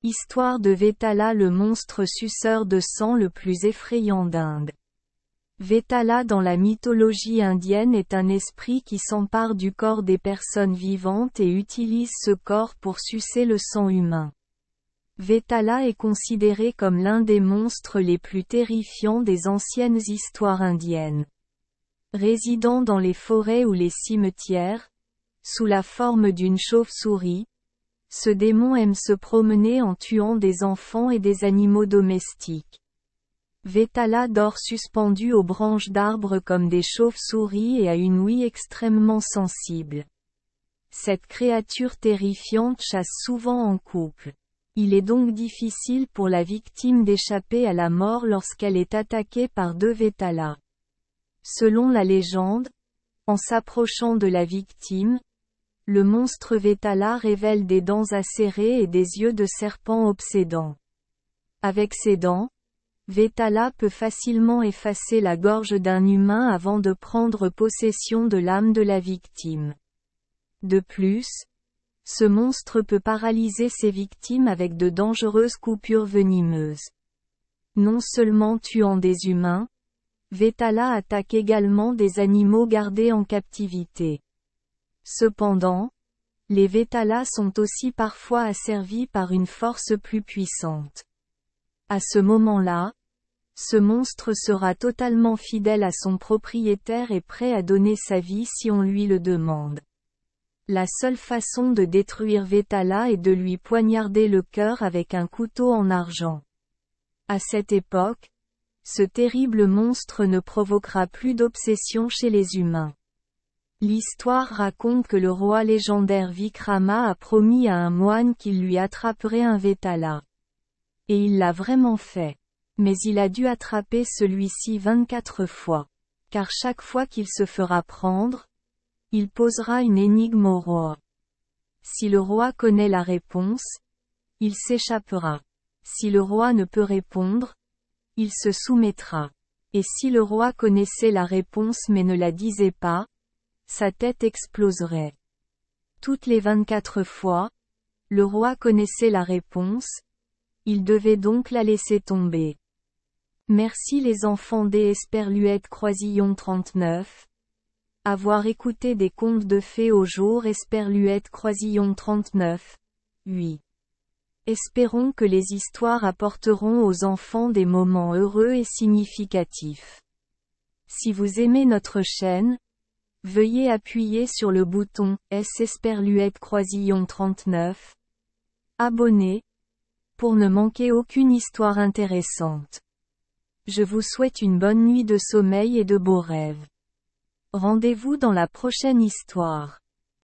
Histoire de Vetala, le monstre suceur de sang le plus effrayant d'Inde. Vetala dans la mythologie indienne est un esprit qui s'empare du corps des personnes vivantes et utilise ce corps pour sucer le sang humain. Vetala est considéré comme l'un des monstres les plus terrifiants des anciennes histoires indiennes. Résidant dans les forêts ou les cimetières, sous la forme d'une chauve-souris, ce démon aime se promener en tuant des enfants et des animaux domestiques. Vetala dort suspendu aux branches d'arbres comme des chauves-souris et a une ouïe extrêmement sensible. Cette créature terrifiante chasse souvent en couple. Il est donc difficile pour la victime d'échapper à la mort lorsqu'elle est attaquée par deux Vetala. Selon la légende, en s'approchant de la victime, le monstre Vetala révèle des dents acérées et des yeux de serpent obsédants. Avec ses dents, Vetala peut facilement effacer la gorge d'un humain avant de prendre possession de l'âme de la victime. De plus, ce monstre peut paralyser ses victimes avec de dangereuses coupures venimeuses. Non seulement tuant des humains, Vetala attaque également des animaux gardés en captivité. Cependant, les Vetala sont aussi parfois asservis par une force plus puissante. À ce moment-là, ce monstre sera totalement fidèle à son propriétaire et prêt à donner sa vie si on lui le demande. La seule façon de détruire Vetala est de lui poignarder le cœur avec un couteau en argent. À cette époque, ce terrible monstre ne provoquera plus d'obsession chez les humains. L'histoire raconte que le roi légendaire Vikrama a promis à un moine qu'il lui attraperait un Vetala. Et il l'a vraiment fait. Mais il a dû attraper celui-ci 24 fois. Car chaque fois qu'il se fera prendre, il posera une énigme au roi. Si le roi connaît la réponse, il s'échappera. Si le roi ne peut répondre, il se soumettra. Et si le roi connaissait la réponse mais ne la disait pas, sa tête exploserait. Toutes les 24 fois, le roi connaissait la réponse, il devait donc la laisser tomber. Merci les enfants des Esperluette Croisillon 39. Avoir écouté des contes de fées au jour Esperluette Croisillon 39. 8. Espérons que les histoires apporteront aux enfants des moments heureux et significatifs. Si vous aimez notre chaîne, veuillez appuyer sur le bouton S Esperluette Croisillon 39. Abonner, pour ne manquer aucune histoire intéressante. Je vous souhaite une bonne nuit de sommeil et de beaux rêves. Rendez-vous dans la prochaine histoire.